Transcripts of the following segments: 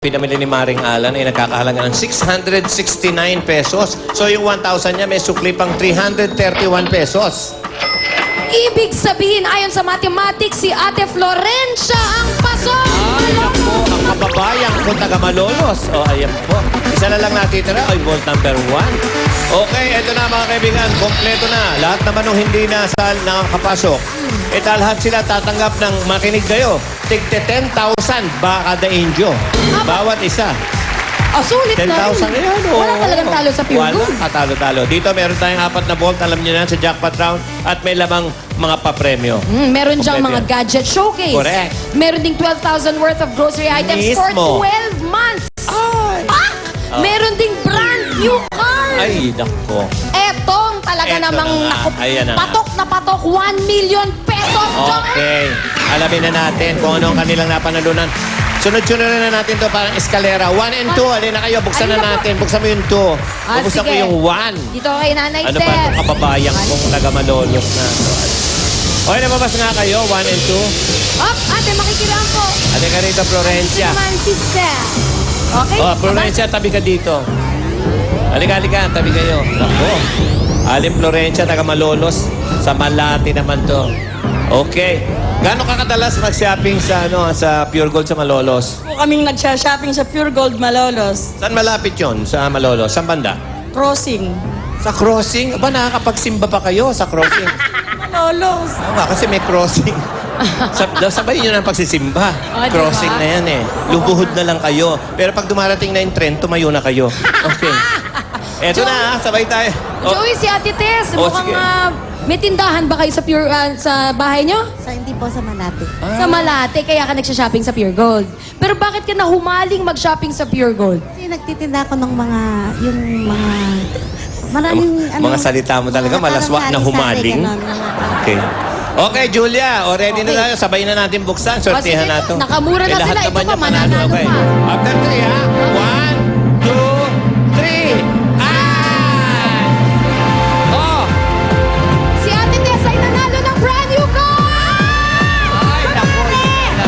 Pinamili ni Maring Alan ay nagkakahalaga ng 669 pesos. So yung 1,000 niya may sukli pang 331 pesos. Ibig sabihin, ayon sa mathematics, si Ate Florencia ang pasok! Ayan po, ang kababayang po taga Malolos. O, ayan po. Isa na lang natitira. Ay, vault number 1. Okay, eto na mga kaibigan. Kompleto na. Lahat naman nung hindi nakapasok. Lahat sila tatanggap ng makinig kayo. Tigte 10,000 ba kada injo? Bawat isa. Sulit na 10,000 rin. yan. Wala talagang talo sa Pure Gold. Wala, talo-talo. Dito meron tayong 4 na vault. Alam niyo na sa jackpot round. At may lamang mga papremyo. Meron diyang mga Kompleto yan. gadget showcase. Correct. Meron ding 12,000 worth of grocery items for Mismo. 12 months. Ay! Pak! Meron ding brand new car. Ay, nako. Etong talaga Eto namang na nga. Ayan na nga. patok na patok 1 million pesos. Okay. Alamin na natin kung ano ang kanilang napanalunan. Sunod-sunod na natin to parang eskalera. 1 and 2. Alin na kayo. Buksan na Alin na po? natin. Buksan mo yung 2. Buksan ko sige. yung 1. Dito kay Nanay Ano ba Tess. itong kababayang kong taga Malolos na? Okay, nababas nga kayo. 1 and 2. Up, ate, makikilang po. Alin ka rito, Florencia. Naman si Steph. Okay? Oh, Florencia, tabi ka dito. Halika, tabi kayo. Ako. Aling Florencia, taga Malolos. Sa Malati naman to. Okay. Gano'n ka kadalas mag-shopping sa Pure Gold sa Malolos? Po kaming nagsha-shopping sa Pure Gold Malolos. Saan malapit yon sa Malolos? Saan banda? Crossing. Sa crossing? Aba, nakakapagsimba pa kayo sa crossing. Malolos. Tama, kasi may crossing. Sabay nyo ng pagsisimba. Diba? Crossing na yan eh. Lubuhod na lang kayo. Pero pag dumarating na yung tren, tumayo na kayo. Okay. Eto na, sabay tayo. Oh, Joey, si Ate Tess, Oh, mukhang sige. may tindahan ba kayo sa Pure sa bahay nyo? Hindi po sa Malate. Sa Malate, kaya ka nagsha-shopping sa Pure Gold. Pero bakit ka nahumaling mag-shopping sa Pure Gold? Kasi nagtitinda ako ng maraming mga salita mo talaga, mga malaswa parang na sari-sari, humaling. ganon, mga- Okay. Okay, Julia. O, ready na tayo. Sabay na natin buksan. Sortihan sige, natin. nakamura na lahat sila. Ito naman pa, yung panalo. mananalo Okay. pa. After 3, ha? 1, 2, 3. Ah! Oh! Si Ate Tess ay nanalo ng brand new car! Ay, naku.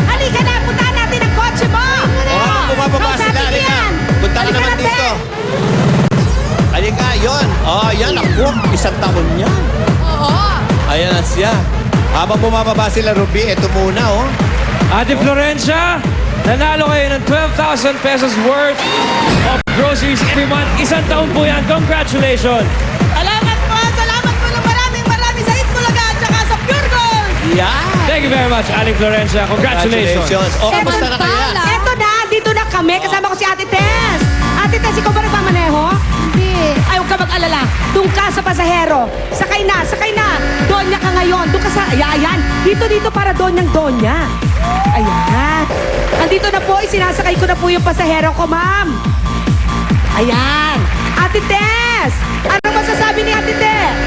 Halika na, puntahan natin ang kotse mo! Oh, bumababa sila. Halika. Punta ka naman dito. Halika, yun. Oh, yan. Ako, 1 taon yan. Oo. Ayan na siya. Habang bumababa sila, Ruby, ito muna, oh. Ate Florencia, nanalo kayo ng 12,000 pesos worth of groceries every month. 1 taon po yan. Congratulations! Salamat po ng maraming sa Itbulaga at saka sa Pure Gold. Yan. Thank you very much, Ate Florencia. Congratulations! Oh, kamusta na kaya? Samantala, Eto na, dito na kami. Kasama ko si Ate Tess. Ate Tess, ikaw ba nagmamaneho? Hindi. Ay, huwag ka mag-alala. Doon ka sa pasahero. Sakay na. Donya ka ngayon. Doon ka sa... Ayan. Dito para Donyang Donya. Ayan. Andito na po. Sinasakay ko na po yung pasahero ko, ma'am. Ayan. Ate Tess! Ano masasabi ni Ate Tess?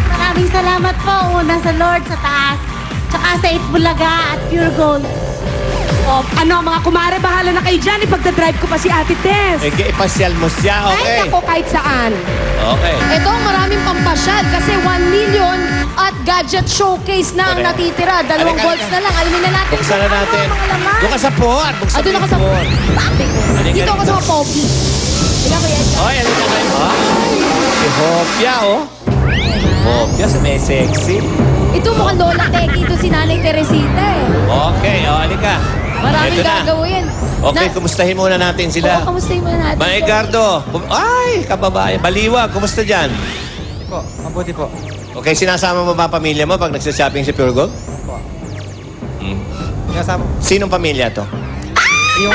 Maraming salamat po. Una sa Lord sa taas. Tsaka sa Itbulaga at Pure Gold. O, ano, mga kumare, bahala na kayo dyan. Ipagdadrive ko pa si Ate Tess. Eh, ipasyal mo siya, Ay, okay? nako, kahit saan. Okay. ito maraming pampasyal kasi 1 million at gadget showcase na ang Correct. natitira. 2 Halika, volts halika. na lang. Alamin na natin. Buksan na kung natin. Ano ang mga laman. Doon ka sa pod. Buksan Doon mo ako yung sa... pod. Sabi ko. Halika Dito ako rito. sa Pogi. Tingnan ko yan. Ay, ano na kayo? Si Hopia, oh. Hopia, sa may sexy. Ito mukhang Lola Teki. Ito si Nanay Teresita eh. Okay, halika. Maraming Ito na. gagawin. Okay, kumustahin muna natin sila. Oo, kamustahin muna natin. Mang Edgardo. Ay, kababayan. Baliwag, kumusta dyan? Po, mabuti po. Okay, sinasama mo ba pamilya mo pag nagsashopping sa Pure Gold? Kasama. Sinong pamilya to? Yung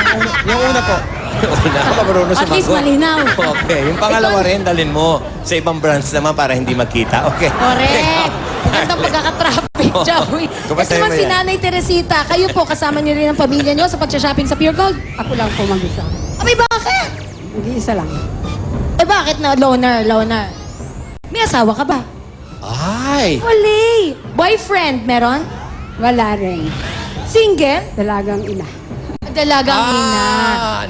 una po. Una ka marunong At least sumagot. malinaw. Okay, yung pangalawa rin, dalin mo sa ibang branch naman para hindi magkita. Okay. Correct. Magandang pagkakatraffic, Joey. Kumusta Ito naman mo si yan? Nanay Teresita. Kayo po, kasama niyo rin ang pamilya niyo sa pag-shopping sa Pure Gold? Ako lang po mag-isa. Abay, bakit? Mag-iisa lang. Eh, bakit na? Loner. May asawa ka ba? Ay! Wali. Boyfriend, meron? Wala rin. Single? Dalagang ina. Dalagang ina.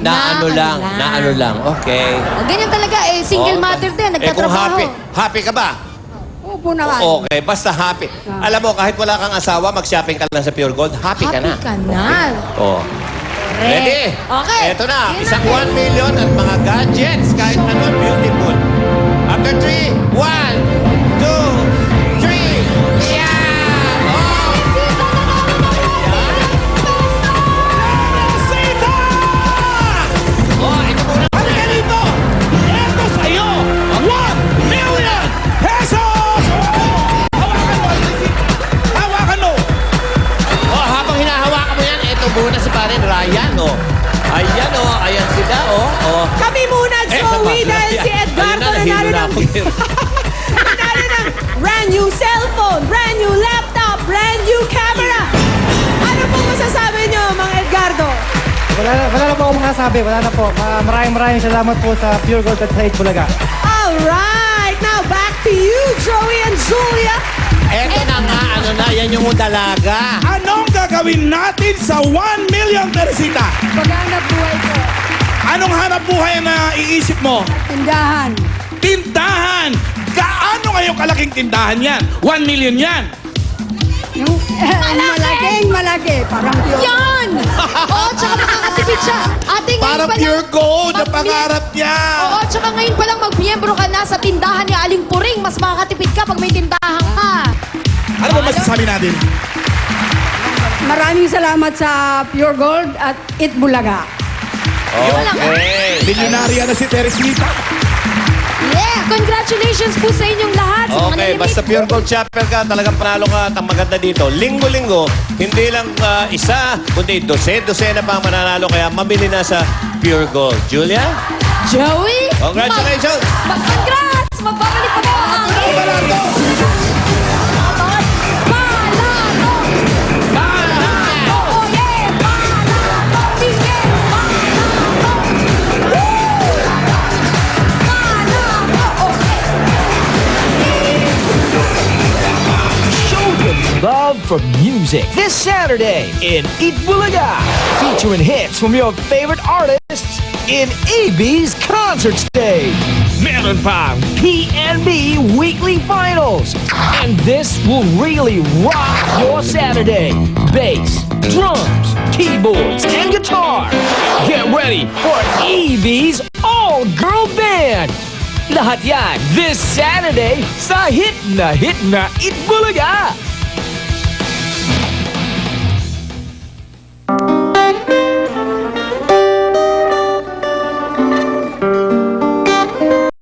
Na ano lang. Okay. O, ganyan talaga eh. Single Okay. mother din. Eh kung Nagtatrabaho. happy ka ba? Opo naman. Okay, basta happy. Alam mo, kahit wala kang asawa, mag-shopping ka lang sa Pure Gold, happy ka na. Happy ka na. Oh. Ready? Okay. Ito na, Yun isang natin. 1 million at mga gadgets, kahit ano, beautiful. After 3, 1, 2, 3, yeah! Oh! Sita na Oh, ito muna. Halika dito! Ito sa'yo! 1 million pesos! Hawakan mo! Hawakan mo! Oh, habang hinahawakan mo yan, ito muna si parin Ryan, oh. Ayan, oh. Ayan sila, oh. Oh. Kami muna, Joey, dahil si Edgardo nanalo ng... nanalo ng brand new cellphone, brand new laptop, brand new camera. Ano po masasabi nyo, mga Edgardo? Wala na po akong masasabi. Wala na po. Maraming salamat po sa Pure Gold at sa Itbulaga. Alright, now back to you, Joey and Julia. Eto na nga, ano na, yan yung dalaga. Anong gagawin natin sa 1 million, Teresita? Paghanap buhay ko. Anong hanap buhay na iisip mo? Tindahan. Tindahan! Gaano ngayong kalaking tindahan yan? 1 million yan! Malaki. Parang Yan! Oo, tsaka makakatipid siya. Ate, ngayon Parang pa lang- pure gold na mag- pangarap niya! Oo, tsaka ngayon pa lang magmiyembro ka na sa tindahan ni Aling Puring. Mas makakatipid ka pag may tindahan ka. Ano ba masasabi natin? Maraming salamat sa Pure Gold at Itbulaga. Okay. Milyonarya na si Teresita. Yeah! Congratulations po sa inyong lahat. Sa mga Okay, nalimit. basta Pure Gold Chapter ka, talagang panalo ka at ang maganda dito. Linggo-linggo, hindi lang isa, kundi dose-dosena pa ang mananalo. Kaya mabili na sa Pure Gold. Julia? Joey! Congratulations! Congrats! Magbabalik pa po ang... Balado! Palano! Oh, yeah! Palano! Miguel! Palano! Woo! Palano! Okay! Show your love for music this Saturday in Itbulaga, featuring hits from your favorite artists in AB's concert stage. Meron pang PNB Weekly Finals. And this will really rock your Saturday. Bass, drums, keyboards, and guitar. Get ready for AB's all-girl band. Lahat yan this Saturday sa Hit na Itbulaga.